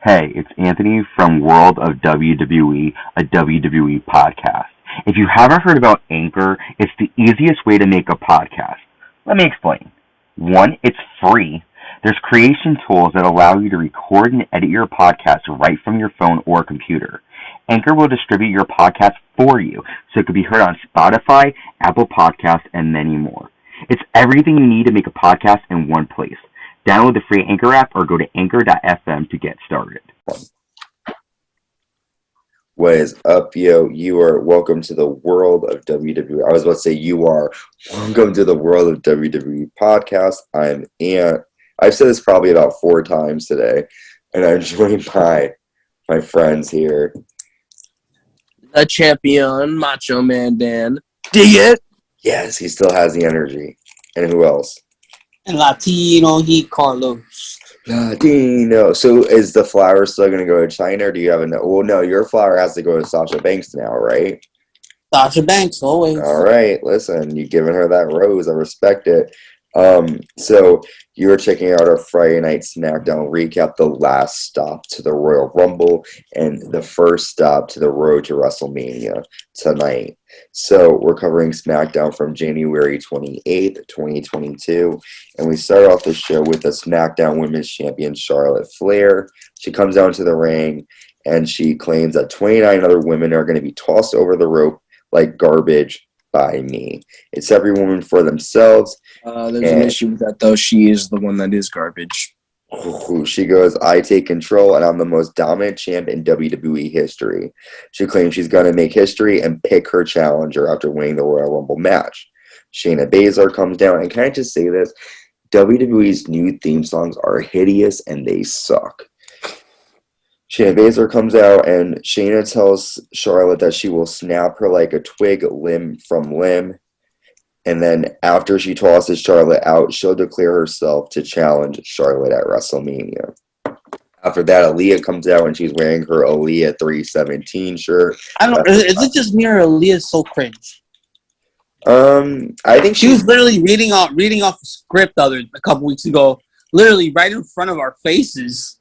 Hey, it's Anthony from World of WWE, a WWE podcast. If you haven't heard about Anchor, it's the easiest way to make a podcast. Let me explain. One, it's free. There's creation tools that allow you to record and edit your podcast right from your phone or computer. Anchor will distribute your podcast for you, so it can be heard on Spotify, Apple Podcasts, and many more. It's everything you need to make a podcast in one place. Download the free Anchor app or go to anchor.fm to get started. What is up, yo? You are welcome to the world of WWE. I was about to say you are welcome to the world of WWE podcast. I'm Ant. I've said this probably about 4 times today, and I'm joined by my friends here. The champion, Macho Man Dan. Dig it? Yes, he still has the energy. And who else? And Latino, he Carlos. Latino. So is the flower still going to go to China, or do you have well, no, your flower has to go to Sasha Banks now, right? Sasha Banks, always. All right, listen, you've given her that rose. I respect it. So you were checking out our Friday Night SmackDown recap, the last stop to the Royal Rumble and the first stop to the road to WrestleMania tonight. So we're covering SmackDown from January 28th, 2022, and we start off the show with the SmackDown Women's Champion Charlotte Flair. She comes down to the ring and she claims that 29 other women are going to be tossed over the rope like garbage by me. It's every woman for themselves. There's an issue with that, though. She is the one that is garbage. She goes, I take control, and I'm the most dominant champ in WWE history. She claims she's going to make history and pick her challenger after winning the Royal Rumble match. Shayna Baszler comes down, and can I just say this? WWE's new theme songs are hideous, and they suck. Shayna Baszler comes out, and Shayna tells Charlotte that she will snap her like a twig limb from limb. And then after she tosses Charlotte out, she'll declare herself to challenge Charlotte at WrestleMania. After that, Aaliyah comes out, and she's wearing her Aaliyah 317 shirt. I don't. Is it just me or Aaliyah's so cringe? I think she was literally reading off a script a couple weeks ago, literally right in front of our faces.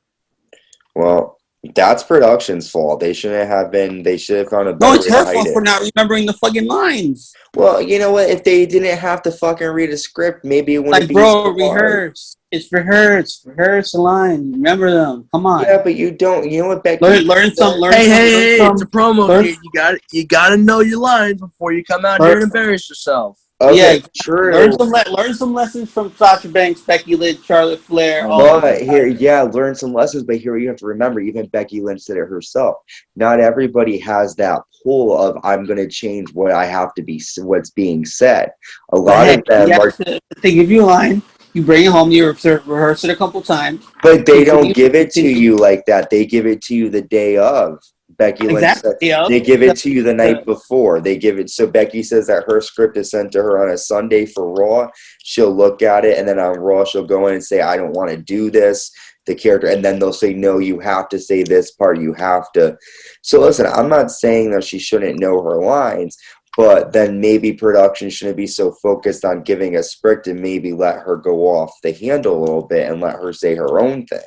Well, that's production's fault. They shouldn't have been. They should have found a better way to hide it. No, it's her fault for not remembering the fucking lines. Well, you know what? If they didn't have to fucking read a script, maybe it wouldn't be so rehearse. It's rehearse. Rehearse the line. Remember them. Come on. Yeah, but you don't. You know what, Becky? Learn some. Hey! It's a promo here. You gotta know your lines before you come out here and embarrass yourself. Okay, yeah, true. Learn some lessons from Sasha Banks, Becky Lynch, Charlotte Flair. Learn some lessons. But here you have to remember, even Becky Lynch said it herself. Not everybody has that pull of I'm going to change what I have to be, what's being said. A lot of them are. They give you a line, you bring it home, you rehearse it a couple times. But they don't give it to you like that. They give it to you the day of. Becky Lynch said, they give it to you the night before. They give it. So Becky says that her script is sent to her on a Sunday for Raw. She'll look at it, and then on Raw she'll go in and say, I don't want to do this. The character, and then they'll say, no, you have to say this part. You have to. So listen, I'm not saying that she shouldn't know her lines, but then maybe production shouldn't be so focused on giving a script and maybe let her go off the handle a little bit and let her say her own thing.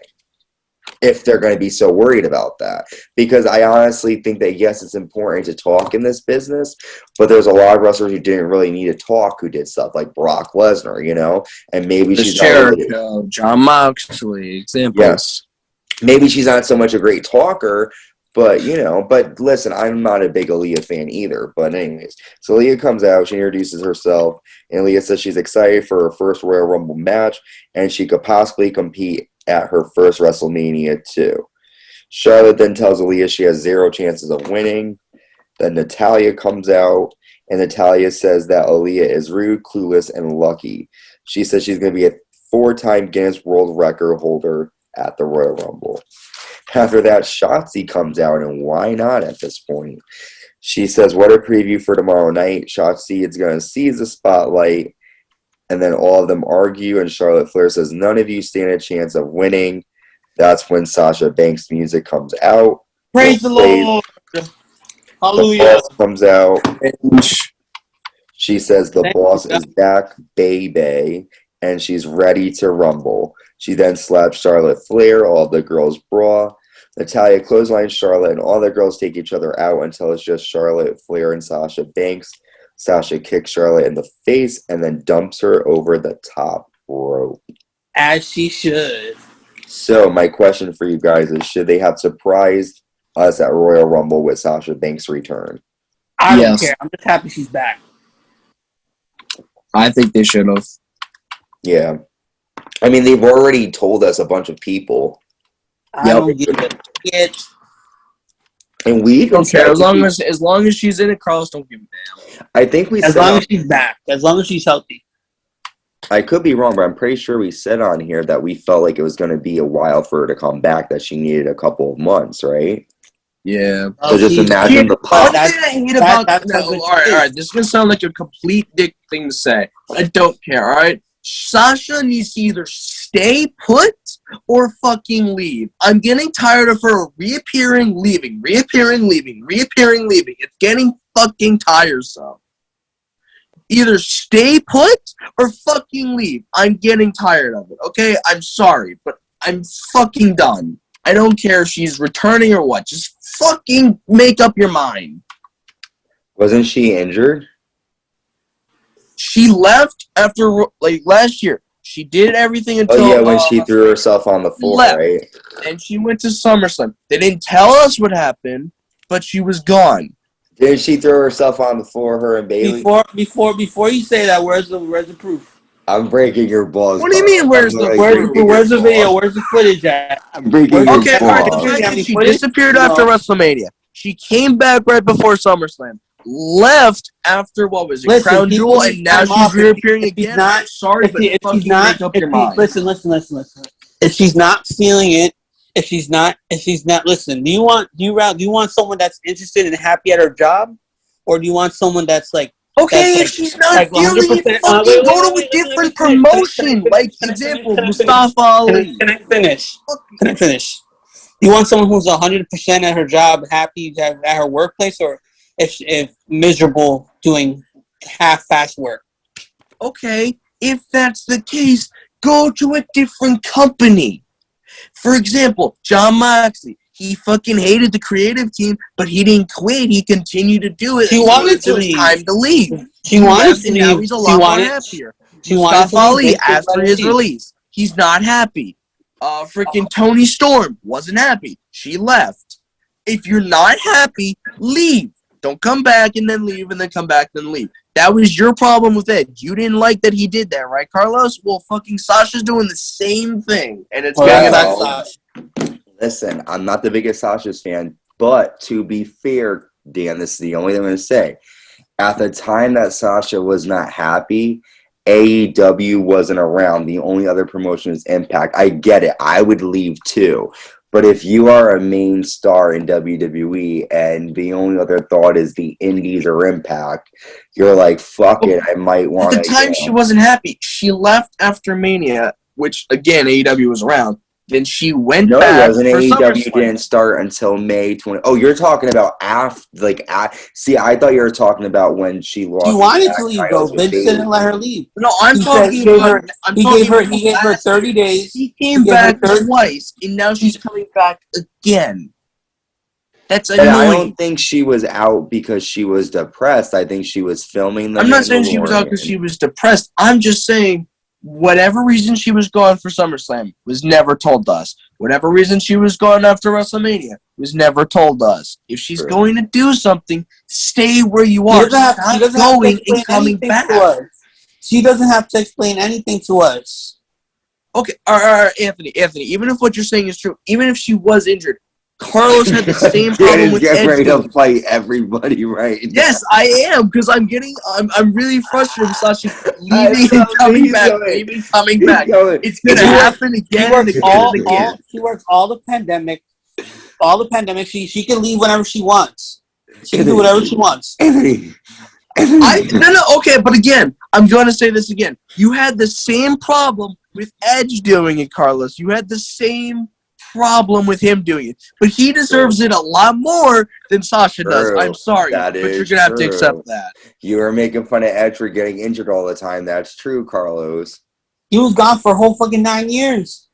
If they're going to be so worried about that. Because I honestly think that, yes, it's important to talk in this business, but there's a lot of wrestlers who didn't really need to talk who did stuff like Brock Lesnar, you know? And maybe she's not John Moxley, examples. Yeah. Maybe she's not so much a great talker, but, you know, but listen, I'm not a big Aaliyah fan either. But anyways, so Aaliyah comes out, she introduces herself, and Aaliyah says she's excited for her first Royal Rumble match, and she could possibly compete at her first WrestleMania too. Charlotte then tells Aaliyah she has 0 chances of winning. Then Natalya comes out, and Natalya says that Aaliyah is rude, clueless, and lucky. She says she's going to be a 4-time Guinness World Record holder at the Royal Rumble. After that, Shotzi comes out, and why not at this point? She says, what a preview for tomorrow night. Shotzi is going to seize the spotlight. And then all of them argue, and Charlotte Flair says, none of you stand a chance of winning. That's when Sasha Banks' music comes out. Praise the Lord! Hallelujah! The boss comes out. She says the boss is back, baby, and she's ready to rumble. She then slaps Charlotte Flair, all the girls' bra. Natalya clotheslines Charlotte, and all the girls take each other out until it's just Charlotte, Flair, and Sasha Banks. Sasha kicks Charlotte in the face and then dumps her over the top rope. As she should. So my question for you guys is, should they have surprised us at Royal Rumble with Sasha Banks' return? I don't care. I'm just happy she's back. I think they should have. Yeah. I mean, they've already told us a bunch of people. I don't get it. And we don't care. As long as she's in it, Carlos don't give a damn. I think we as long as she's back. As long as she's healthy. I could be wrong, but I'm pretty sure we said on here that we felt like it was going to be a while for her to come back, that she needed a couple of months, right? Yeah. So just imagine the pop. All right. This is going to sound like a complete dick thing to say. I don't care, all right? Sasha needs to either stay put or fucking leave. I'm getting tired of her reappearing, leaving. It's getting fucking tiresome. Either stay put or fucking leave. I'm getting tired of it, okay? I'm sorry, but I'm fucking done. I don't care if she's returning or what. Just fucking make up your mind. Wasn't she injured? She left after, like, last year. She did everything until... Oh, yeah, when she threw herself on the floor, left. Right? And she went to SummerSlam. They didn't tell us what happened, but she was gone. Did she throw herself on the floor, her and Bayley? Before you say that, where's the proof? I'm breaking your balls. What do you mean, where's the video? Where's the footage at? I'm breaking your balls. Okay, she disappeared after WrestleMania. She came back right before SummerSlam. Left after, what was it, Crown Jewel, and now she's reappearing again. I'm sorry, but fucking make up your mind. Listen. If she's not feeling it, if she's not, listen. Do you want someone that's interested and happy at her job, or do you want someone that's like? Okay, if she's not feeling it, fucking go to a different promotion. Like, example, Mustafa Ali. Can I finish? You want someone who's 100% at her job, happy at her workplace, or if miserable doing half-fast work? Okay, if that's the case, go to a different company. For example, Jon Moxley. He fucking hated the creative team, but he didn't quit. He continued to do it. He wanted to leave. Time to leave. He wanted to leave. Now he's a lot more happier. Mustafa Ali, after his release, he's not happy. Freaking Toni Storm wasn't happy. She left. If you're not happy, leave. Don't come back and then leave and then come back and then leave. That was your problem with Edge. You didn't like that he did that, right, Carlos? Well, fucking Sasha's doing the same thing, and it's Listen, I'm not the biggest Sasha's fan, but to be fair, Dan, this is the only thing I'm going to say. At the time that Sasha was not happy, AEW wasn't around. The only other promotion is Impact. I get it. I would leave too. But if you are a main star in WWE and the only other thought is the Indies or Impact, you're like, fuck it, I might want to. At the time, she wasn't happy. She left after Mania, which, again, AEW was around. Then she went back. No, it wasn't. AEW didn't start until May 20. Oh, you're talking about see, I thought you were talking about when she lost. She wanted to leave, though. Vince didn't let her leave. No, I'm talking about. He gave her 30 days. He came back twice, and now she's coming back again. That's annoying. And I don't think she was out because she was depressed. I think she was filming. I'm not saying she was out because she was depressed. I'm just saying, whatever reason she was gone for SummerSlam was never told us. Whatever reason she was gone after WrestleMania was never told us. If she's going to do something, stay where you are. Stop going and coming back. She doesn't have to explain anything to us. Okay, all right, Anthony, even if what you're saying is true, even if she was injured, Carlos had the same problem with Edge. Ready to fight everybody right now. Yes, I am, because I'm really frustrated with Sasha leaving and coming back, leaving, coming back. It's going to happen again and again. She works all the pandemic. She can leave whenever she wants. She can do whatever she wants. Okay, but again, I'm going to say this again. You had the same problem with Edge doing it, Carlos. You had the same problem with him doing it, but he deserves it a lot more than Sasha does. I'm sorry, but you're gonna have to accept that. You were making fun of Edge for getting injured all the time. That's true, Carlos. He was gone for a whole fucking 9 years.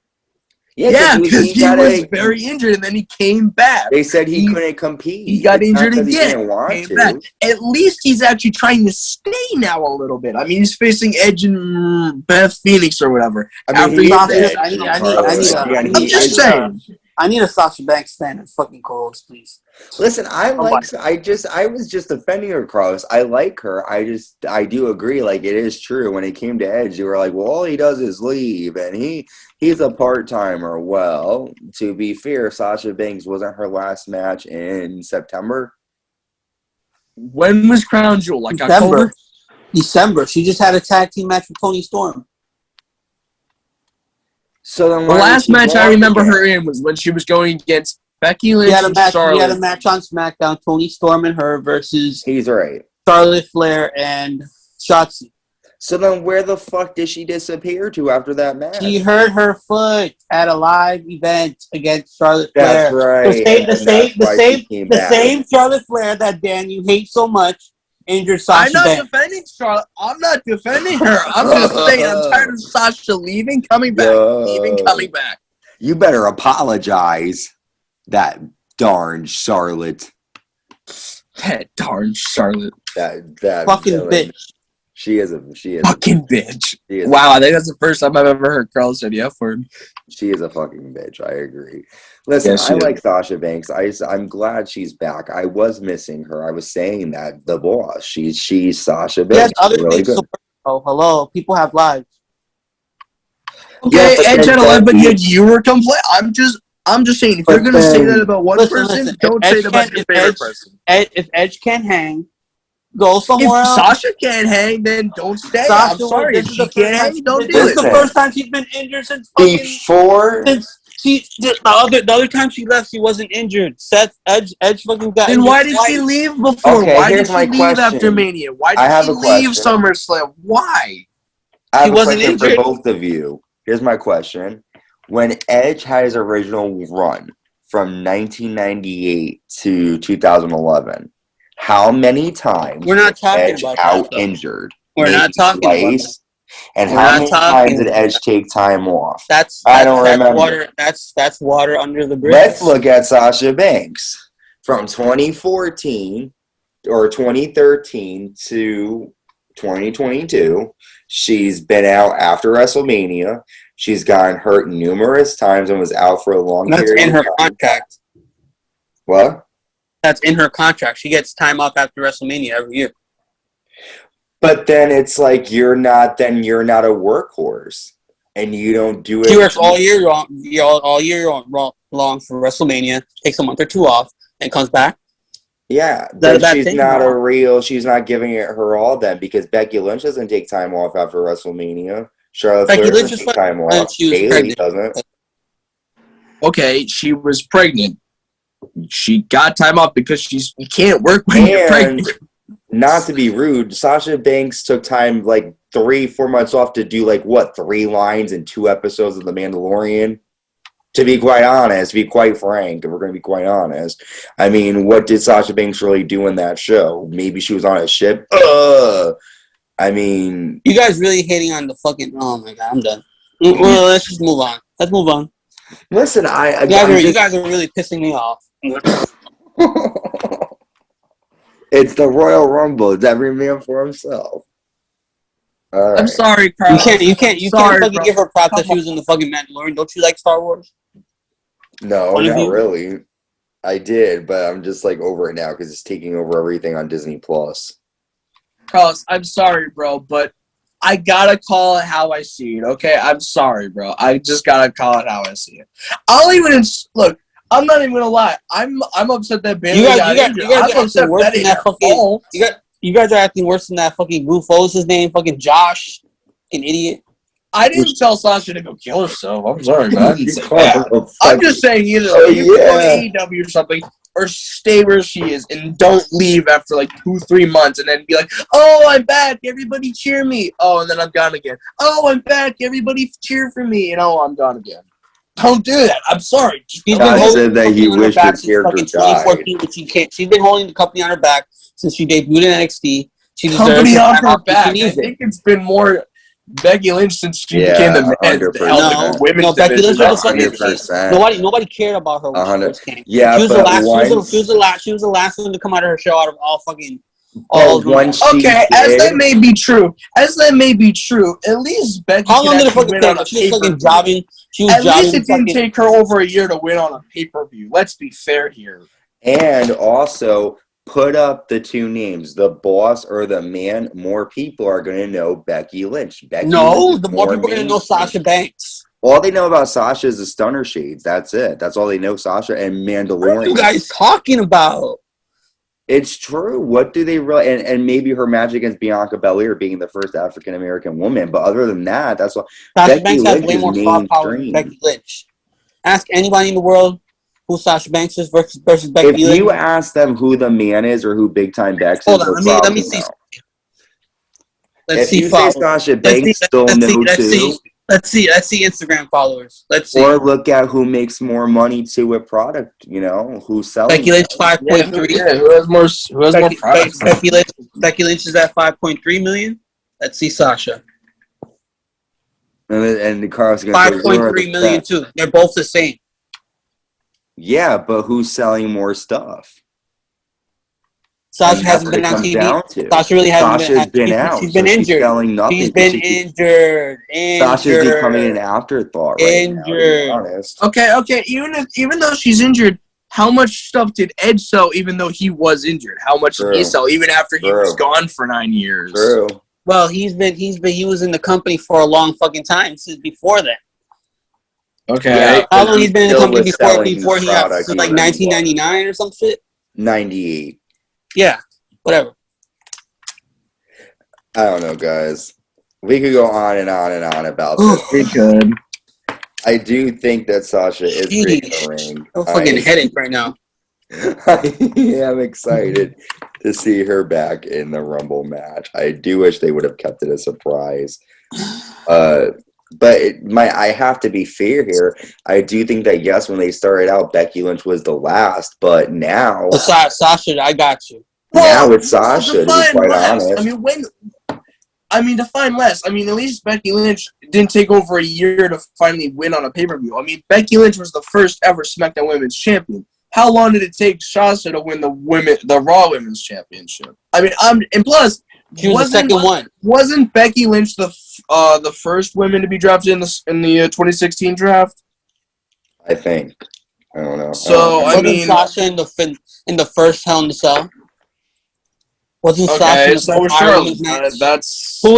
Yeah, because he was very injured, and then he came back. They said he couldn't compete. He got injured again. He didn't want to. Back. At least he's actually trying to stay now a little bit. I mean, he's facing Edge and Beth Phoenix or whatever. I mean, I'm just saying. I need a Sasha Banks fan in fucking co-host, please. Listen, I was just defending her, Carlos. I like her. I do agree. Like, it is true. When it came to Edge, you were like, well, all he does is leave, and he's a part-timer. Well, to be fair, Sasha Banks wasn't her last match in September. When was Crown Jewel? Like October? December. She just had a tag team match with Toni Storm. So then the last match I remember her in was when she was going against Becky Lynch and Charlotte. She had a match on SmackDown, Toni Storm and her versus He's right. Charlotte Flair and Shotzi. So then where the fuck did she disappear to after that match? She hurt her foot at a live event against Charlotte Flair. That's right. The same Charlotte Flair that, Dan, you hate so much, injured Sasha Banks. I'm not defending Charlotte. I'm not defending her. I'm just saying I'm tired of Sasha leaving, coming back, leaving, coming back. You better apologize, that darn Charlotte. That darn Charlotte. That fucking bitch. She is a fucking bitch. Wow, I think that's the first time I've ever heard Carl say the F word. She is a fucking bitch. I agree. Listen, I like Sasha Banks. I'm glad she's back. I was missing her. I was saying that the boss. She's Sasha Banks. Yes, other really things. Oh, hello. People have lives. Okay, Edge had a life, but yet you were complaining. I'm just saying, if you're gonna say that about one person, don't say that about your favorite person. If Edge can't hang, go somewhere else. If Sasha can't hang, then don't stay. I'm sorry. If she can't hang, don't do it. This is the first time she's been injured since before. The other time she left, she wasn't injured. Edge fucking got. Then why did she leave before? Okay, why did she leave after Mania? Why did she leave SummerSlam? Why? I have a question for both of you. Here's my question. When Edge had his original run from 1998 to 2011, how many times was Edge out injured? We're not talking about that. And how many times did Edge take time off? I don't remember. That's water under the bridge. Let's look at Sasha Banks. From 2014 or 2013 to 2022, she's been out after WrestleMania. She's gotten hurt numerous times and was out for a long period of time. That's in her contract. What? That's in her contract. She gets time off after WrestleMania every year. But then it's like you're not a workhorse, and you don't do it. She works all year long for WrestleMania. Takes a month or two off and comes back. Yeah, she's not giving it her all then, because Becky Lynch doesn't take time off after WrestleMania. Charlotte Flair doesn't take time off. Bayley doesn't. Okay, she was pregnant. She got time off because you can't work when you're pregnant. Not to be rude, Sasha Banks took time, like 3-4 months off to do 3 lines in 2 episodes of The Mandalorian. To be quite honest, if we're going to be quite honest. I mean, what did Sasha Banks really do in that show? Maybe she was on a ship. I mean, you guys really hating on the fucking. Oh my god, I'm done. Well, let's just move on. Listen, you guys are really pissing me off. It's the Royal Rumble. It's every man for himself. All right. I'm sorry, Carl. You can't fucking give her props that she was in the fucking Mandalorian. Don't you like Star Wars? No, not really. I did, but I'm just over it now because it's taking over everything on Disney Plus. Carlos, I'm sorry, bro, but I gotta call it how I see it. Okay, I'm sorry, bro. I just gotta call it how I see it. Look. I'm not even gonna lie. I'm upset that Bayley got injured. I'm upset that you guys are acting worse than that fucking goof. What was his name? Fucking Josh. Fucking idiot. I didn't tell Sasha to go kill herself. I'm sorry, man. I didn't say that. I'm just saying either you go to AEW or something, or stay where she is and don't leave after 2-3 months and then be like, oh, I'm back. Everybody cheer me. Oh, and then I'm gone again. Oh, I'm back. Everybody cheer for me. And oh, I'm gone again. Don't do that. I'm sorry. She's been holding that he wished his character died. She's been holding the company on her back since she debuted in NXT. Company on her back. I think it's been more. Becky Lynch since she became the women's Becky division. Lynch was nobody cared about her when she first came. Yeah, she was the last. She was the last one to come out of her show out of all fucking. Okay, as that may be true, at least Becky. How long did it fucking take? She was fucking jobbing. At least it didn't take her over a year to win on a pay-per-view. Let's be fair here. And also, put up the two names, the boss or the man. More people are going to know Becky Lynch. The more people are going to know Sasha Banks. All they know about Sasha is the Stunner Shades. That's it. That's all they know, Sasha and Mandalorian. What are you guys talking about? It's true. What do they really... And maybe her match against Bianca Belair being the first African-American woman. But other than that, that's what... Sasha Banks has way more star power than Becky Lynch. Ask anybody in the world who Sasha Banks is versus Becky Lynch. If you ask them who the man is or who Big Time Bex is... Hold on, let me see. Let's see. If you say Sasha Banks, still know too. Let's see Instagram followers. Let's see. Or look at who makes more money to a product, who's selling. Becky Lynch 5.3. Yeah, who has more products? Becky Lynch is at 5.3 million. Let's see Sasha. And the car's going to 5.3 million too. They're both the same. Yeah, but who's selling more stuff? Sasha hasn't been on TV. Sasha really hasn't been out. She's been injured. She's been injured. Sasha's becoming an afterthought right now, to be honest. Okay. Even though she's injured, how much stuff did Edge sell even though he was injured? How much did he sell even after he was gone for 9 years? True. Well, he was in the company for a long fucking time since before then. Okay. Yeah, how long he's been in the company before he got like 1999 or some shit? 98. Yeah, whatever. I don't know, guys. We could go on and on and on about this. We could. I do think that Sasha is great in the ring. I'm fucking headache right now. I am excited to see her back in the Rumble match. I do wish they would have kept it a surprise. But I have to be fair here. I do think that, yes, when they started out, Becky Lynch was the last, but now... Well, Sasha, I got you. Now it's Sasha, to be quite honest. Define less. At least Becky Lynch didn't take over a year to finally win on a pay-per-view. Becky Lynch was the first ever SmackDown Women's Champion. How long did it take Sasha to win the Raw Women's Championship? And plus... She was the second one. Wasn't Becky Lynch the first woman to be drafted in the 2016 draft? I think. I don't know. So wasn't Sasha in the first Hell in a Cell? Wasn't Sasha in the first Iron Women's match? Who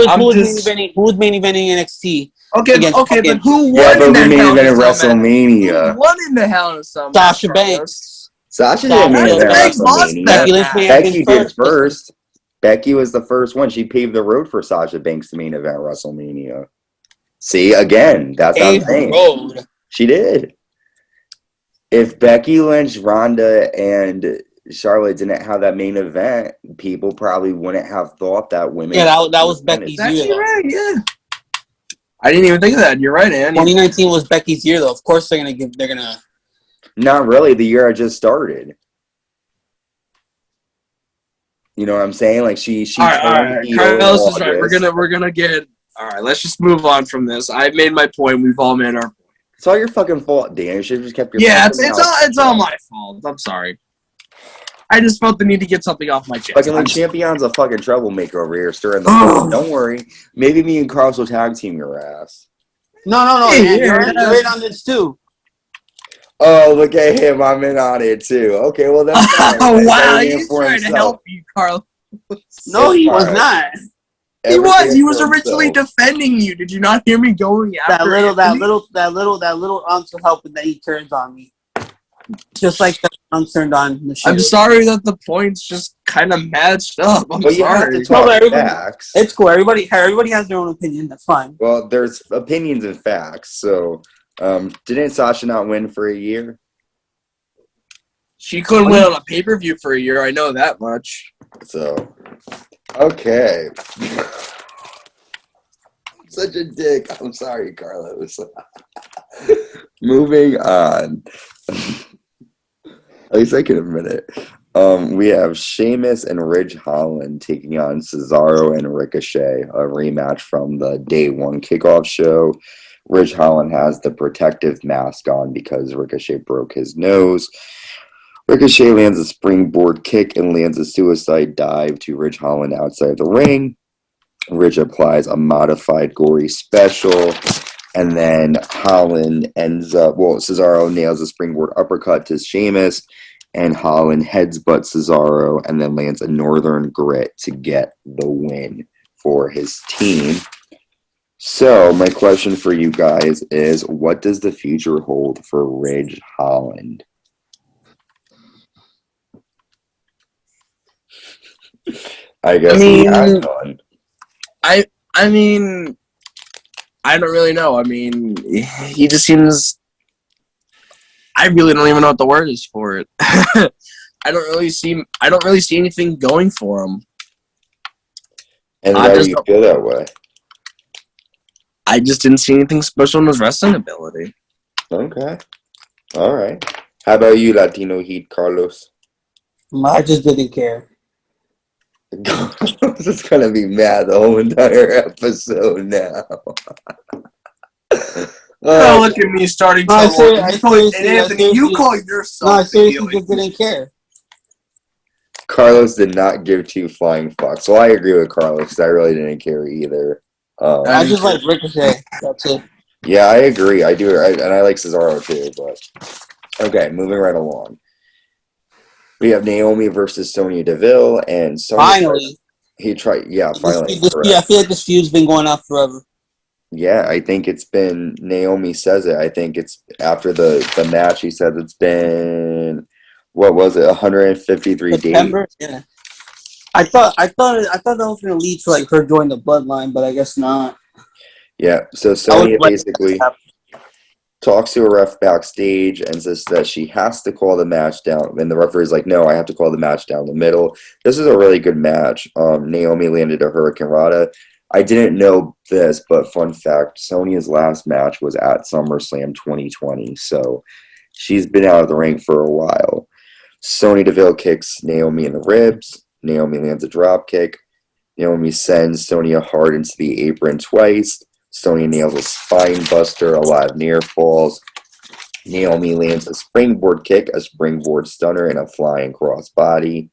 was main eventing NXT? Okay, but who won in the Hell in a Cell WrestleMania? Who won in the Hell in a Cell? Sasha Banks. Sasha didn't main event WrestleMania. Becky Lynch may have been did first. Becky was the first one. She paved the road for Sasha Banks to main event WrestleMania. See, again, that's what I'm saying. She did. If Becky Lynch, Ronda, and Charlotte didn't have that main event, people probably wouldn't have thought that women... Yeah, that was Becky's year. You're right, yeah. I didn't even think of that. You're right, Andy. 2019 was Becky's year, though. Of course they're gonna... Not really. The year I just started. You know what I'm saying? Like she all right. Carlos is right. We're gonna get. All right, let's just move on from this. I've made my point. We've all made our point. It's all your fucking fault, Dan. You should have just kept your. Yeah, it's all my fault. I'm sorry. I just felt the need to get something off my chest. Fucking like Champion's a fucking troublemaker over here, stirring the pot. Don't worry. Maybe me and Carlos will tag team your ass. No. Hey, you're in on this too. Oh, look at him. I'm in on it, too. Okay, well, that's fine. Oh, wow. He's trying to help you, Carl. No, he was not. He was. He was originally defending you. Did you not hear me going after that little ounce of help that he turns on me? Just like the ounce turned on the show. I'm sorry that the points just kind of matched up. I'm sorry. It's cool. Everybody has their own opinion. That's fine. Well, there's opinions and facts, so... didn't Sasha not win for a year? She couldn't win on a pay-per-view for a year. I know that much. So, okay. Such a dick. I'm sorry, Carlos. Moving on. At least I can admit it. We have Sheamus and Ridge Holland taking on Cesaro and Ricochet, a rematch from the Day 1 kickoff show. Ridge Holland has the protective mask on because Ricochet broke his nose. Ricochet lands a springboard kick and lands a suicide dive to Ridge Holland outside the ring. Ridge applies a modified gory special, and then Holland Cesaro nails a springboard uppercut to Sheamus, and Holland headsbutts Cesaro and then lands a Northern Grit to get the win for his team. So, my question for you guys is, what does the future hold for Ridge Holland? I guess he has none. I mean, I don't really know. I mean, he just seems. I really don't even know what the word is for it. I don't really see anything going for him. And why do you feel that way? I just didn't see anything special in his wrestling ability. Okay. All right. How about you, Latino Heat, Carlos? I just didn't care. Carlos is going to be mad the whole entire episode now. Look at me starting to Anthony, you call yourself. No, I seriously just didn't care. Carlos did not give two flying fucks. So I agree with Carlos because I really didn't care either. I just like Ricochet. That's it. Yeah, I agree. I do. And I like Cesaro too. But okay, moving right along. We have Naomi versus Sonya Deville. And Sonya finally. Finally. I feel like this feud's been going on forever. Yeah, I think it's been, Naomi says it. I think it's after the match, he said it's been, what was it, 153 September? days? Yeah. I thought that was going to lead to like her joining the bloodline, but I guess not. Yeah, so Sonya basically talks to a ref backstage and says that she has to call the match down. And the referee's like, no, I have to call the match down the middle. This is a really good match. Naomi landed a Hurricane Rana. I didn't know this, but fun fact, Sonya's last match was at SummerSlam 2020, so she's been out of the ring for a while. Sonya Deville kicks Naomi in the ribs. Naomi lands a drop kick. Naomi sends Sonya hard into the apron twice. Sonya nails a spine buster, a lot of near falls. Naomi lands a springboard kick, a springboard stunner, and a flying crossbody.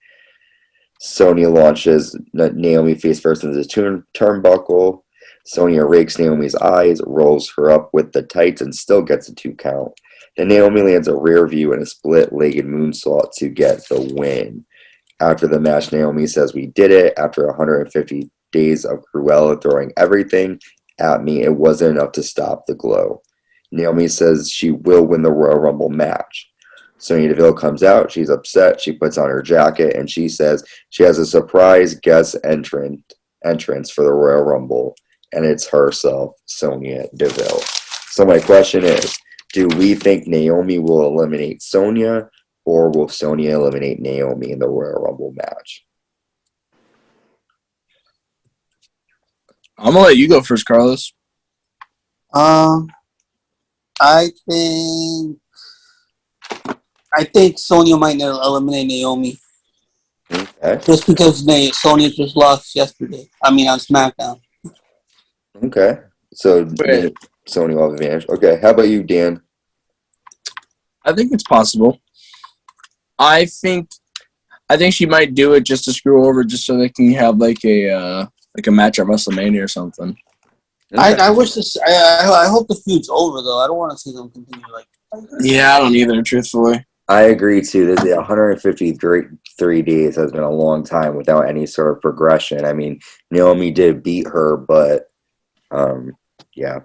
Sonya launches Naomi face first into the turnbuckle. Sonya rakes Naomi's eyes, rolls her up with the tights, and still gets a 2 count. Then Naomi lands a rear view and a split-legged moonsault to get the win. After the match, Naomi says, "We did it. After 150 days of Cruella throwing everything at me, it wasn't enough to stop the glow." Naomi says she will win the Royal Rumble match. Sonya Deville comes out. She's upset. She puts on her jacket, and she says she has a surprise guest entrance for the Royal Rumble, and it's herself, Sonya Deville. So my question is, do we think Naomi will eliminate Sonya, or will Sonya eliminate Naomi in the Royal Rumble match? I'm going to let you go first, Carlos. I think Sonya might eliminate Naomi. Okay. Just because Sonya just lost yesterday. I mean, on SmackDown. Okay. So Sonya will have advantage. Okay. How about you, Dan? I think it's possible. I think she might do it just to screw over, just so they can have like a match at WrestleMania or something. Okay. I wish this. I hope the feud's over though. I don't want to see them continue like. Yeah, I don't either. Truthfully. I agree too. This 153 days has been a long time without any sort of progression. I mean, Naomi did beat her, but yeah.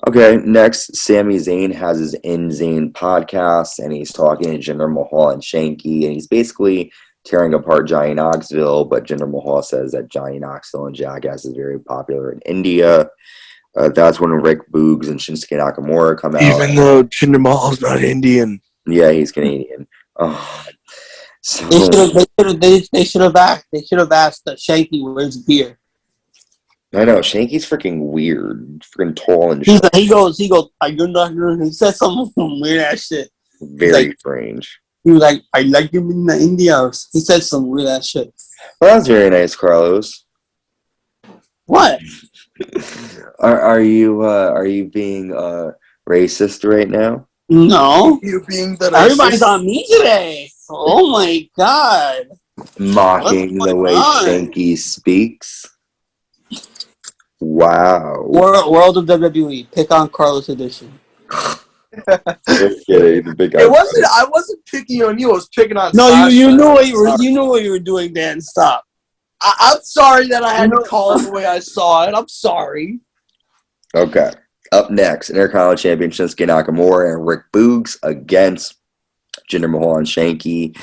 Okay, next, Sami Zayn has his In Zayn podcast, and he's talking to Jinder Mahal and Shanky, and he's basically tearing apart Johnny Knoxville, but Jinder Mahal says that Johnny Knoxville and Jackass is very popular in India. That's when Rick Boogs and Shinsuke Nakamura come out. Even though Jinder Mahal's not Indian. Yeah, he's Canadian. So They should have asked Shanky where's beer. I know Shanky's freaking weird, freaking tall and He goes. Are you not? He said some weird ass shit. Very strange. He was like, I like him in the India. He said some weird ass shit. Well, that's very nice, Carlos. What? Are you being racist right now? No. You being the Everybody's on me today. Oh my god. Mocking What's the way going on? Shanky speaks. Wow. World of WWE. Pick on Carlos edition. Just kidding. The big guy. I wasn't picking on you. I was picking on. No, Sasha. you knew what you were doing, Dan. Stop. I'm sorry that I had to call it the way I saw it. I'm sorry. Okay. Up next, Intercontinental Champion Shinsuke Nakamura and Rick Boogs against Jinder Mahal and Shanky.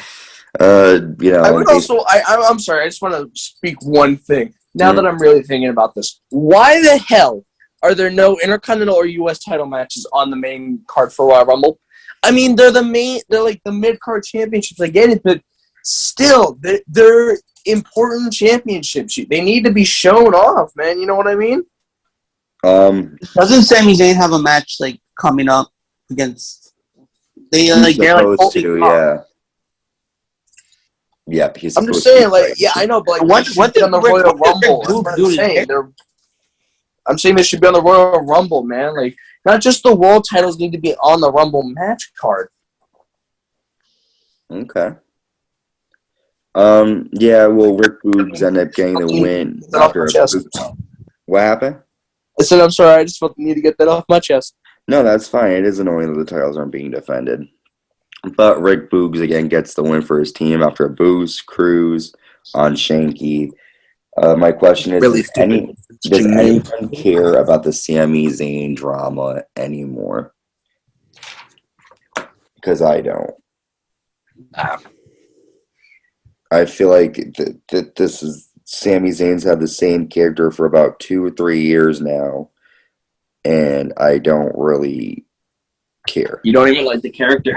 I'm sorry. I just want to speak one thing. Now that I'm really thinking about this, why the hell are there no Intercontinental or U.S. title matches on the main card for Royal Rumble? I mean, they're like the mid-card championships. I get it, but still, they're important championships. They need to be shown off, man. You know what I mean? Doesn't Sami Zayn have a match like coming up against? They're like supposed to, yeah. Yep, he's. I'm just saying, I know, but what did on the Royal Rumble? I'm saying they should be on the Royal Rumble, man. Like, not just the world titles need to be on the Rumble match card. Okay. Yeah. Well, Rick Boogs ended up getting the win after a boot. What happened? I said, I'm sorry. I just felt the need to get that off my chest. No, that's fine. It is annoying that the titles aren't being defended. But Rick Boogs again gets the win for his team after a boost cruise on Shanky. My question is, does anyone care about the Sami Zayn drama anymore? Because I don't. I feel like that this is Sami Zayn's had the same character for about 2 or 3 years now, and I don't really care. You don't even like the character.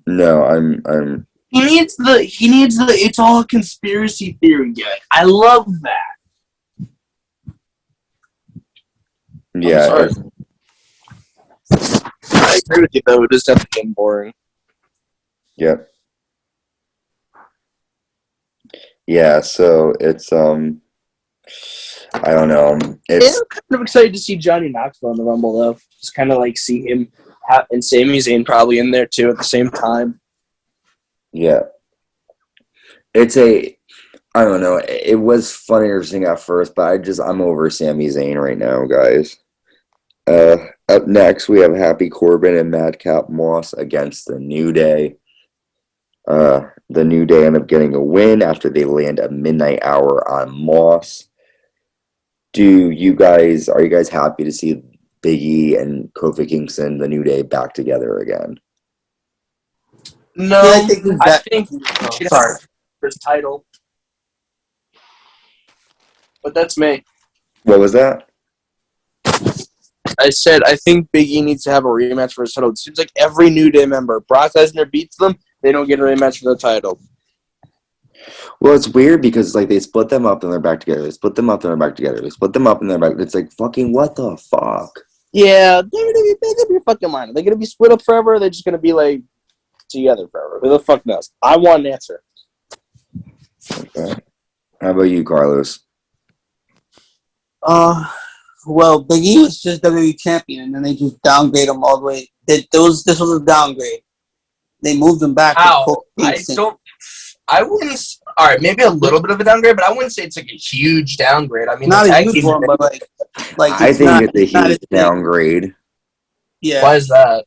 No, I'm. He needs the. It's all a conspiracy theory guy. I love that. Yeah. I agree with you though. It is definitely getting boring. Yep. Yeah. So it's I don't know. I'm kind of excited to see Johnny Knoxville in the Rumble though. Just kind of like see him and Sami Zayn probably in there too at the same time. Yeah. I don't know. It was funny or interesting at first, but I'm over Sami Zayn right now, guys. Up next, we have Happy Corbin and Madcap Moss against the New Day. The New Day end up getting a win after they land a midnight hour on Moss. Are you guys happy to see Big E and Kofi Kingston, the New Day, back together again? No, I think she has his title. But that's me. What was that? I said I think Big E needs to have a rematch for his title. It seems like every New Day member, Brock Lesnar beats them, they don't get a rematch for the title. Well, it's weird because like they split them up and they're back together. They split them up and they're back together. They split them up and they're back. It's like fucking what the fuck? Yeah, they're gonna be your fucking mind. Are they gonna be split up forever? Or are they just gonna be like together forever? Who the fuck knows? I want an answer. Okay. How about you, Carlos? Well, Big E was just WWE champion, and then they just downgrade him all the way. This was a downgrade. They moved him back. I wouldn't. All right, maybe a little bit of a downgrade, but I wouldn't say it's like a huge downgrade. I mean, not a huge one, but like I think it's a huge downgrade. Yeah. Why is that?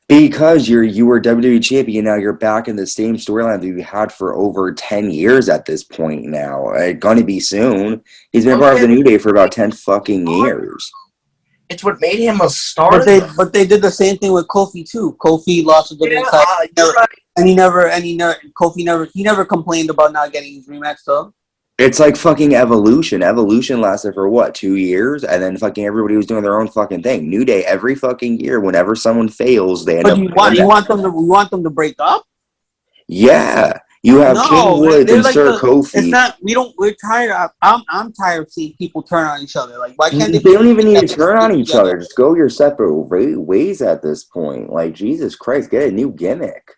Because you were WWE champion, now you're back in the same storyline that you had for over 10 years at this point now. It's gonna be soon. He's been part of the New Day for about 10 fucking years. It's what made him a star. But they did the same thing with Kofi too. Kofi lost the title, and Kofi never complained about not getting his rematch though. It's like fucking Evolution. Evolution lasted for what, 2 years? And then fucking everybody was doing their own fucking thing. New Day every fucking year, whenever someone fails, they end up. You want them to break up? Yeah. You have King Woods and like Sir Kofi. It's not. We're tired. I'm tired of seeing people turn on each other. Like, why can't they? They don't even need to turn on each other. Just go your separate ways at this point. Like, Jesus Christ, get a new gimmick.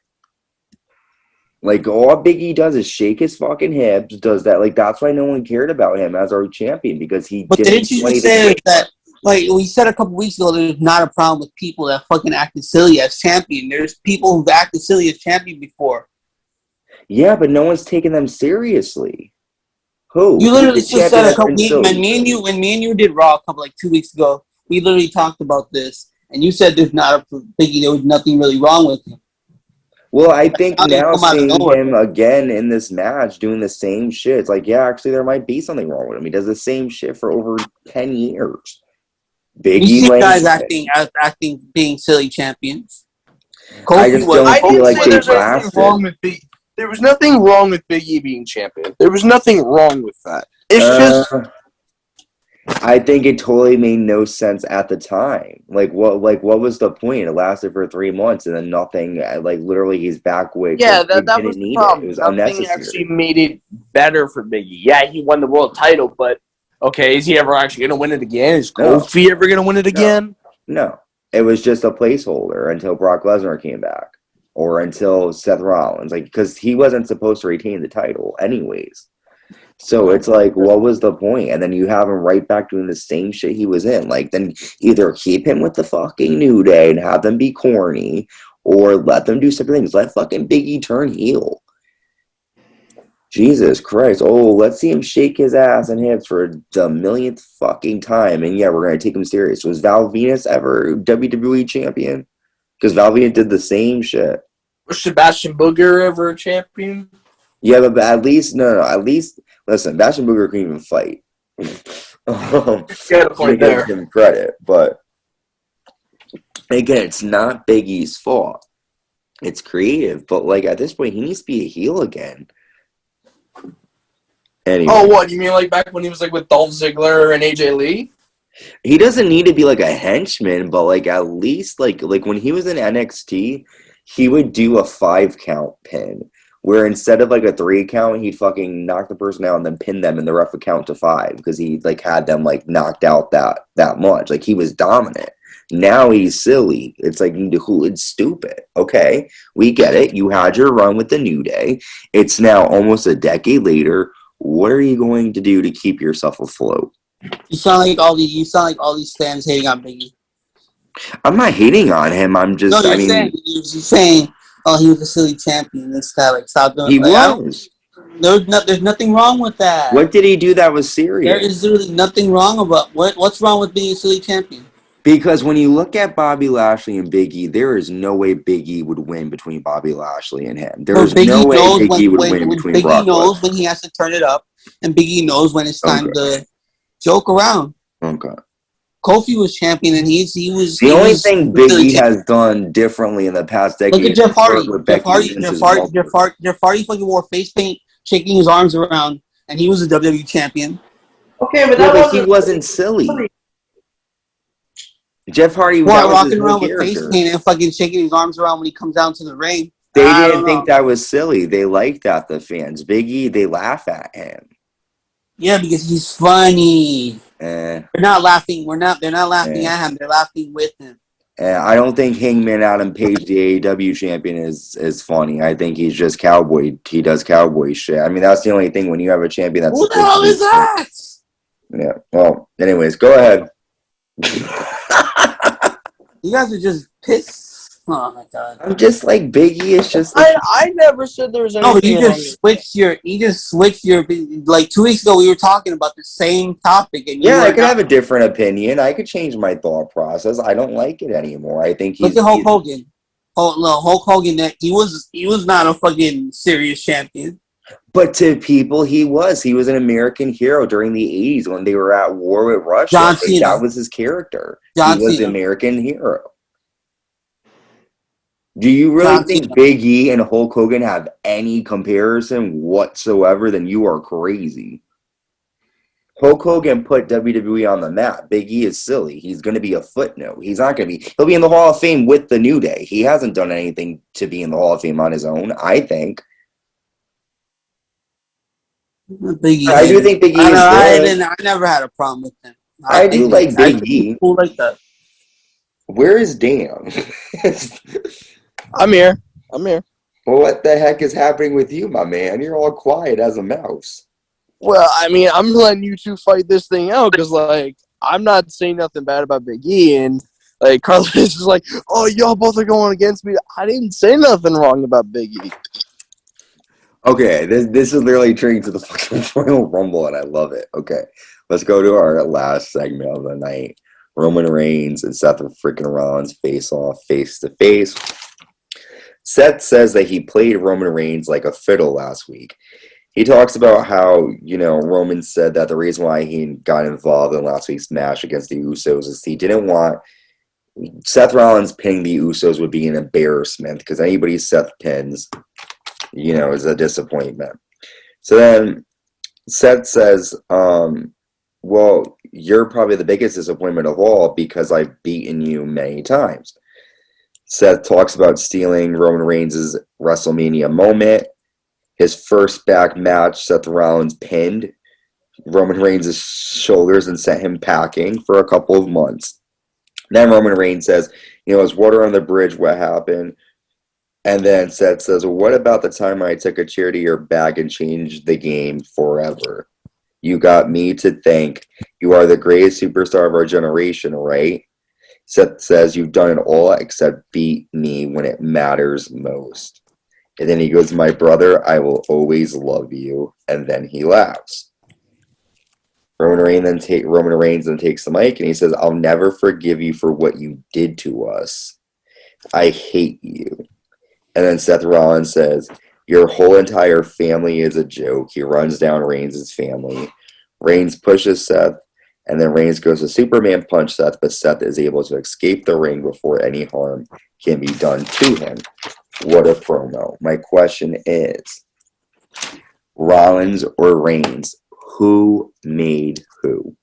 Like, all Big E does is shake his fucking hips, does that. Like, that's why no one cared about him as our champion, because he But didn't didn't do you anything say great. that, like we said a couple weeks ago, there's not a problem with people that fucking acted silly as champion. There's people who've acted silly as champion before. Yeah, but no one's taking them seriously. Who? You literally Who's the just champion said a that's couple been weeks, silly? when me and you did Raw a couple, like 2 weeks ago, we literally talked about this, and you said there's not a Biggie, there was nothing really wrong with him. Well, I think How did it now come out of seeing nowhere? him again in this match doing the same shit, it's like, yeah, actually there might be something wrong with him. He does the same shit for over 10 years. You Biggie see Lane. guys acting being silly champions. I just don't I feel didn't like say they there's anything lasted. wrong with Big. There was nothing wrong with Big E being champion. There was nothing wrong with that. It's just I think it totally made no sense at the time. Like what was the point? It lasted for 3 months and then nothing. Like literally, he's back with. yeah, They that was didn't the need problem. it. It was Nothing unnecessary. actually made it better for Big E. Yeah, he won the world title, but okay, is he ever actually going to win it again? Is No. Kofi ever going to win it again? No, it was just a placeholder until Brock Lesnar came back or until Seth Rollins. Like, because he wasn't supposed to retain the title anyways. So it's like, what was the point? And then you have him right back doing the same shit he was in. Like, then either keep him with the fucking New Day and have them be corny, or let them do separate things. Let fucking Big E turn heel. Jesus Christ. Oh, let's see him shake his ass and hips for the millionth fucking time. And yeah, we're going to take him serious. Was Val Venus ever WWE champion? Because Val Venus did the same shit. Was Sebastian Booger ever a champion? Yeah, but at least, at least, listen, Bastion Booger can even fight. Got a point there. Give him credit, but again, it's not Big E's fault. It's creative, but like at this point, he needs to be a heel again. Anyway. Oh, what? You mean like back when he was like with Dolph Ziggler and AJ Lee? He doesn't need to be like a henchman, but like at least like when he was in NXT, he would do a 5 count pin. Where instead of like a 3 count, he'd fucking knock the person out and then pin them and the ref would count to 5 because he like had them like knocked out that much. Like he was dominant. Now he's silly. It's like it's stupid. Okay, we get it. You had your run with the New Day. It's now almost a decade later. What are you going to do to keep yourself afloat? You sound like all these fans hating on Biggie. I'm not hating on him. I'm just. No, you're saying, oh, he was a silly champion. This guy, like, stop doing. He like, was. There's nothing wrong with that. What did he do that was serious? There is literally nothing wrong about what's wrong with being a silly champion. Because when you look at Bobby Lashley and Big E, there is no way Big E would win between Bobby Lashley and him. There is no way Big E would win between Brock Lesnar. Big E knows when he has to turn it up, and Big E knows when it's time to joke around. Okay. Kofi was champion, and he was. The only thing Big E has done differently in the past decade. Look at Jeff Hardy. Jeff Hardy fucking wore face paint, shaking his arms around, and he was a WWE champion. Okay, but he wasn't silly. Jeff Hardy was rocking around with face paint and fucking shaking his arms around when he comes down to the ring. They didn't think that was silly. They liked that, the fans. Big E, they laugh at him. Yeah, because he's funny. They're not laughing. They're not laughing at him. They're laughing with him. I don't think Hangman Adam Page, the AEW champion, is funny. I think he's just cowboy. He does cowboy shit. I mean, that's the only thing when you have a champion that's. Who the hell is that? Yeah. Well, anyways, go ahead. You guys are just pissed. Oh my god! I'm just like Biggie. It's just. I never said there was anything. No, you just switched your. Like 2 weeks ago, we were talking about the same topic, and I could have a different opinion. I could change my thought process. I don't like it anymore. I think he's. Look at Hulk Hogan. Oh no, Hulk Hogan. That he was not a fucking serious champion. But to people, he was. He was an American hero during the 80s when they were at war with Russia. John Cena. That was his character. He was an American hero. Do you really think Big E and Hulk Hogan have any comparison whatsoever? Then you are crazy. Hulk Hogan put WWE on the map. Big E is silly. He's going to be a footnote. He's not going to be. He'll be in the Hall of Fame with the New Day. He hasn't done anything to be in the Hall of Fame on his own, I think. I do think Big E is good. I never had a problem with him. I do like Big E. Cool like that. Where is Dan? I'm here. Well, what the heck is happening with you, my man? You're all quiet as a mouse. Well, I mean, I'm letting you two fight this thing out because, like, I'm not saying nothing bad about Big E, and like Carlos is like, "Oh, y'all both are going against me." I didn't say nothing wrong about Big E. Okay, this is literally turning to the fucking Royal Rumble, and I love it. Okay, let's go to our last segment of the night. Roman Reigns and Seth freaking Rollins face off face to face. Seth says that he played Roman Reigns like a fiddle last week. He talks about how, Roman said that the reason why he got involved in last week's match against the Usos is he didn't want Seth Rollins pinning the Usos would be an embarrassment because anybody Seth pins, is a disappointment. So then Seth says, well, you're probably the biggest disappointment of all because I've beaten you many times. Seth talks about stealing Roman Reigns' WrestleMania moment. His first back match, Seth Rollins pinned Roman Reigns' shoulders and sent him packing for a couple of months. Then Roman Reigns says, it's water on the bridge, what happened? And then Seth says, well, what about the time I took a chair to your back and changed the game forever? You got me to think. You are the greatest superstar of our generation, right? Seth says, you've done it all except beat me when it matters most. And then he goes, my brother, I will always love you. And then he laughs. Roman Reigns then takes the mic and he says, I'll never forgive you for what you did to us. I hate you. And then Seth Rollins says, your whole entire family is a joke. He runs down Reigns' family. Reigns pushes Seth, and then Reigns goes to Superman punch Seth, but Seth is able to escape the ring before any harm can be done to him. What a promo. My question is, Rollins or Reigns, who made who?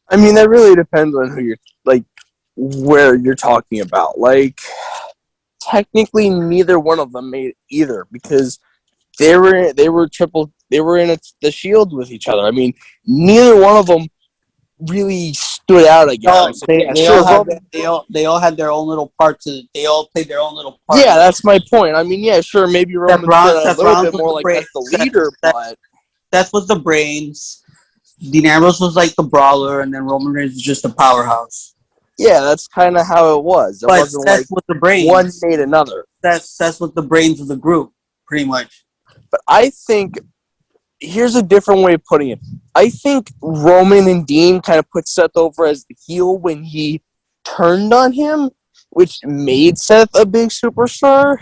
I mean, that really depends on who you're, like, where you're talking about. Like, technically, neither one of them made either because they were in the Shield with each other. I mean, neither one of them really stood out. I guess. They all had their own little parts. They all played their own little part. Yeah, that's my point. I mean, yeah, sure, maybe Roman stood out a little bit more like as the leader, but Seth was the brains. Dean Ambrose was like the brawler, and then Roman Reigns was just a powerhouse. Yeah, that's kind of how it was. It but wasn't Seth like was the brains. One made another. Seth was the brains of the group, pretty much. But I think here's a different way of putting it. I think Roman and Dean kind of put Seth over as the heel when he turned on him, which made Seth a big superstar.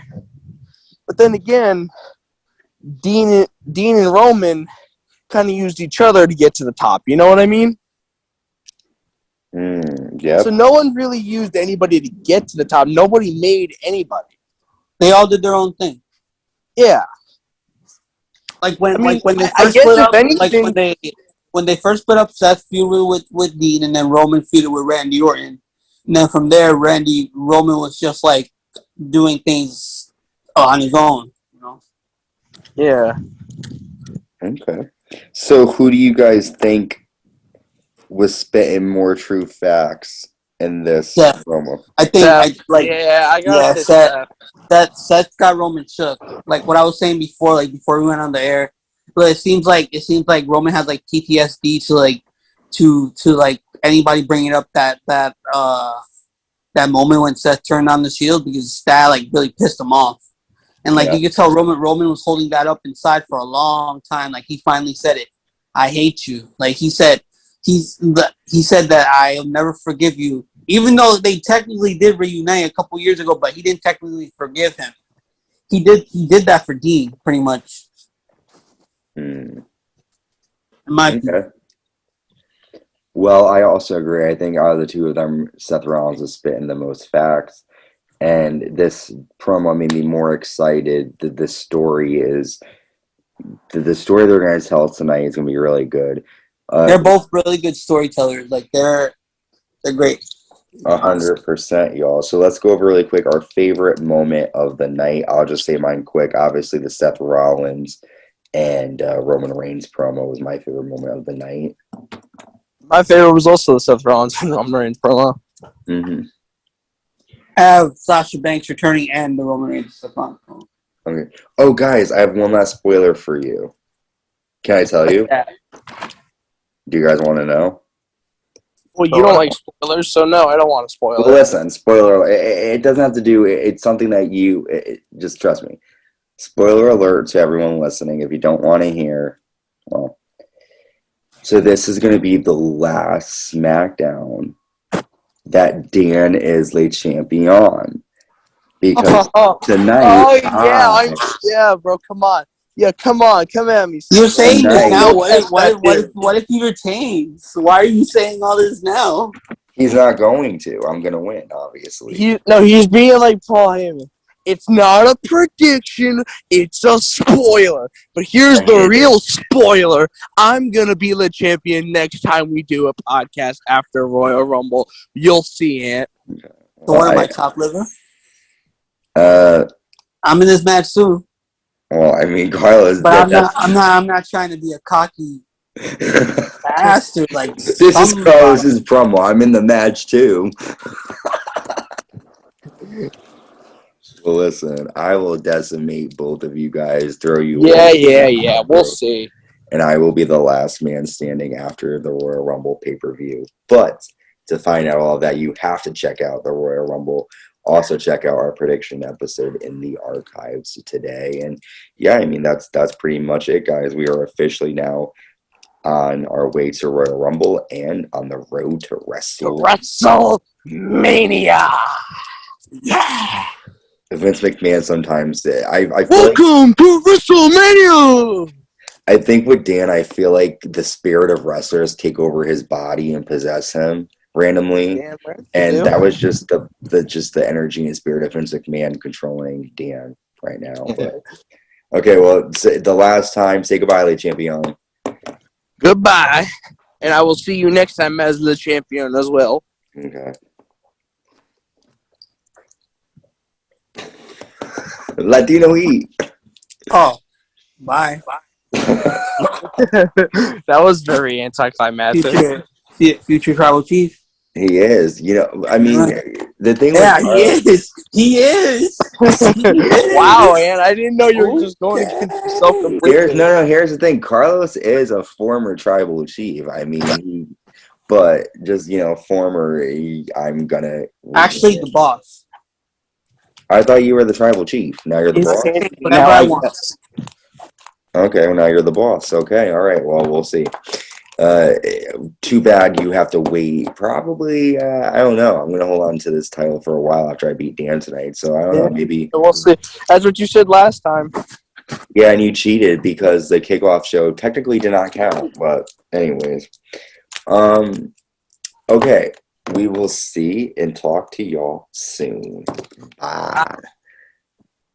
But then again, Dean and Roman kind of used each other to get to the top. You know what I mean? Yeah. So no one really used anybody to get to the top. Nobody made anybody. They all did their own thing. Yeah. Like when they first split up, Seth feuded with Dean, and then Roman feuded with Randy Orton, and then from there, Roman was just like doing things on his own, Yeah. Okay. So who do you guys think was spitting more true facts in this promo? I think Seth got Roman shook. Like what I was saying before, before we went on the air. But it seems like Roman has like PTSD to anybody bringing up that moment when Seth turned on the Shield because that really pissed him off. And you could tell Roman was holding that up inside for a long time. Like he finally said it. I hate you. Like he said that I'll never forgive you. Even though they technically did reunite a couple years ago, but he didn't technically forgive him. He did that for Dean, pretty much. In my opinion. Well, I also agree. I think out of the two of them, Seth Rollins is spitting the most facts. And this promo made me more excited that this story the story they're going to tell tonight is going to be really good. They're both really good storytellers. They're great. 100%, y'all. So let's go over really quick our favorite moment of the night. I'll just say mine quick. Obviously, the Seth Rollins and Roman Reigns promo was my favorite moment of the night. My favorite was also the Seth Rollins and Roman Reigns promo. Mm-hmm. have Sasha Banks returning and the Roman Reigns upon. Okay. Oh, guys, I have one last spoiler for you. Can I tell you? Yeah. Do you guys want to know? Well, you don't like spoilers, so no, I don't want to spoil Well, it. listen, spoiler. It doesn't have to do. It's something that just trust me. Spoiler alert to everyone listening. If you don't want to hear, well, so this is going to be the last SmackDown that Dan is le champion. Because tonight, yeah, bro, come on. Yeah, come at me. You're saying this Tonight. now. What if he retains? Why are you saying all this now? He's not going to. I'm going to win, obviously. He's being like Paul Heyman. It's not a prediction, it's a spoiler. But here's the real spoiler. I'm going to be the champion next time we do a podcast after Royal Rumble. You'll see it. So what am I, top liver? I'm in this match too. Well, I mean, Carlos. But I'm not trying to be a cocky bastard. Like this is Carlos's promo. I'm in the match too. Well, listen, I will decimate both of you guys. Throw you. Yeah. We'll see. And I will be the last man standing after the Royal Rumble pay-per-view. But to find out all of that, you have to check out the Royal Rumble. Also, check out our prediction episode in the archives today. And yeah, I mean, that's pretty much it, guys. We are officially now on our way to Royal Rumble and on the road to WrestleMania. Yeah. Vince McMahon sometimes, I feel Welcome to WrestleMania. I think with Dan, I feel like the spirit of wrestlers take over his body and possess him randomly, and that was just the energy and spirit of Vince McMahon controlling Dan right now. But okay, well, the last time, say goodbye, Le Champion. Goodbye, and I will see you next time as the champion as well. Okay. Latino Heat. Oh, bye. That was very anticlimactic. Future tribal chief. He is. You know, I mean, the thing. Yeah, he is. Wow, man! I didn't know you were just going against yourself completely. Here's the thing. Carlos is a former tribal chief. I mean, but just former. I'm gonna actually the boss. I thought you were the tribal chief. Now you're the boss. Whatever I want. Okay, well now you're the boss. Okay, all right. Well, we'll see. Too bad you have to wait. Probably, I don't know. I'm gonna hold on to this title for a while after I beat Dan tonight. So I don't know. Maybe we'll see. That's what you said last time. Yeah, and you cheated because the kickoff show technically did not count. But anyways, okay. We will see and talk to y'all soon. Bye.